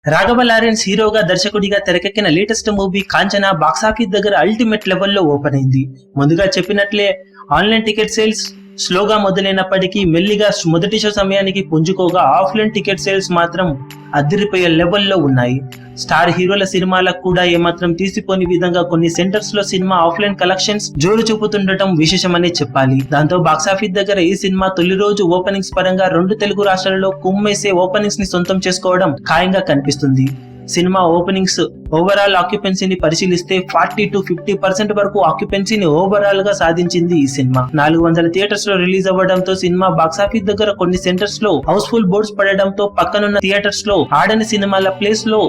Raghava Lawrence హీరోగా దర్శకుడిగా తెరకెక్కిన లేటెస్ట్ మూవీ కాంచనా బాక్సాఫీస్ దగ్గర అల్టిమేట్ లెవెల్లో ఓపెన్ అయింది. ముందుగా చెప్పినట్లే ఆన్లైన్ టికెట్ సేల్స్ స్లోగా మొదలైనప్పటికీ మెల్లిగా మొదటి షో సమయానికి పుంజుకోగా ఆఫ్లైన్ టికెట్ సేల్స్ మాత్రం అదిరిపోయే లెవెల్లో ఉన్నాయి. స్టార్ హీరోల సినిమాలకు కూడా ఏమాత్రం తీసిపోని విధంగా కొన్ని సెంటర్స్ లో సినిమా ఆఫ్లైన్ కలెక్షన్స్ జోరు చూపుతుండటం విశేషమనే చెప్పాలి. దాంతో బాక్సాఫీస్ దగ్గర ఈ సినిమా తొలి రోజు ఓపెనింగ్స్ పరంగా 2 తెలుగు రాష్ట్రాలలో కుమ్మేసే ఓపెనింగ్స్ ని సొంతం చేసుకోవడం ఖాయంగా కనిపిస్తుంది. సినిమా ఓపెనింగ్స్ ఓవరాల్ ఆక్యుపెన్సీని పరిశీలిస్తే 40 to 50% వరకు ఆక్యుపెన్సీని ఓవరాల్ గా సాధించింది ఈ సినిమా. 400 థియేటర్స్ లో రిలీజ్ అవ్వడంతో సినిమా బాక్సాఫీస్ దగ్గర కొన్ని సెంటర్స్ లో హౌస్ఫుల్ బోర్డ్స్ పడడంతో పక్కనున్న థియేటర్స్ లో ఆడని సినిమాల ప్లేస్ లో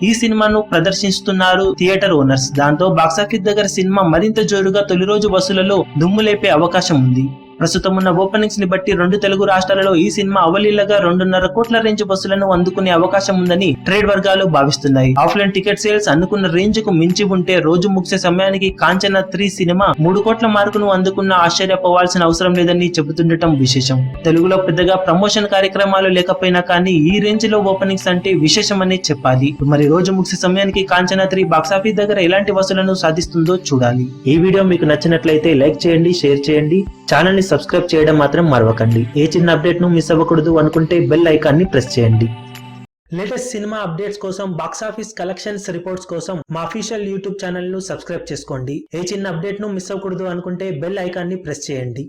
ఈ సినిమాను ప్రదర్శిస్తున్నారు థియేటర్ ఓనర్స్. దాంతో బాక్సాఫీస్ దగ్గర సినిమా మరింత జోరుగా తొలి రోజు వసూళ్లలో దుమ్ము లేపే అవకాశం ఉంది. ప్రస్తుతం ఉన్న ఓపెనింగ్స్ ని బట్టి 2 తెలుగు రాష్ట్రాలలో ఈ సినిమా అవలీలగా 2.5 కోట్ల రేంజ్ బస్సులను అందుకునే అవకాశం ఉందని ట్రేడ్ వర్గాలు భావిస్తున్నాయి. ఆఫ్లైన్ టికెట్ సేల్స్ అనుకున్న రేంజ్ కు మించి ఉంటే రోజు ముగిసే సమయానికి కాంచనా 3 సినిమా 3 కోట్ల మార్కును అందుకున్న ఆశ్చర్యపోవాల్సిన అవసరం లేదని చెబుతుండటం విశేషం. తెలుగులో పెద్దగా ప్రమోషన్ కార్యక్రమాలు లేకపోయినా కానీ ఈ రేంజ్ లో ఓపెనింగ్స్ అంటే విశేషమని చెప్పాలి. మరి రోజు ముగిసే సమయానికి కాంచనా 3 బాక్సాఫీస్ దగ్గర ఎలాంటి వసూలను సాధిస్తుందో చూడాలి. ఈ వీడియో మీకు నచ్చినట్లయితే లైక్ చేయండి, షేర్ చేయండి, ఛానల్ ని సబ్స్క్రైబ్ చేయడం మాత్రం మరవకండి. ఏ చిన్న అప్డేట్ ను మిస్ అవ్వకూడదు అనుకుంటే బెల్ ఐకాన్ ని ప్రెస్ చేయండి. లేటెస్ట్ సినిమా అప్డేట్స్ కోసం, బాక్సాఫీస్ కలెక్షన్స్ రిపోర్ట్స్ కోసం మా అఫీషియల్ యూట్యూబ్ ఛానల్ ను సబ్స్క్రైబ్ చేసుకోండి. ఏ చిన్న అప్డేట్ ను మిస్ అవ్వకూడదు అనుకుంటే బెల్ ఐకాన్ ని ప్రెస్ చేయండి.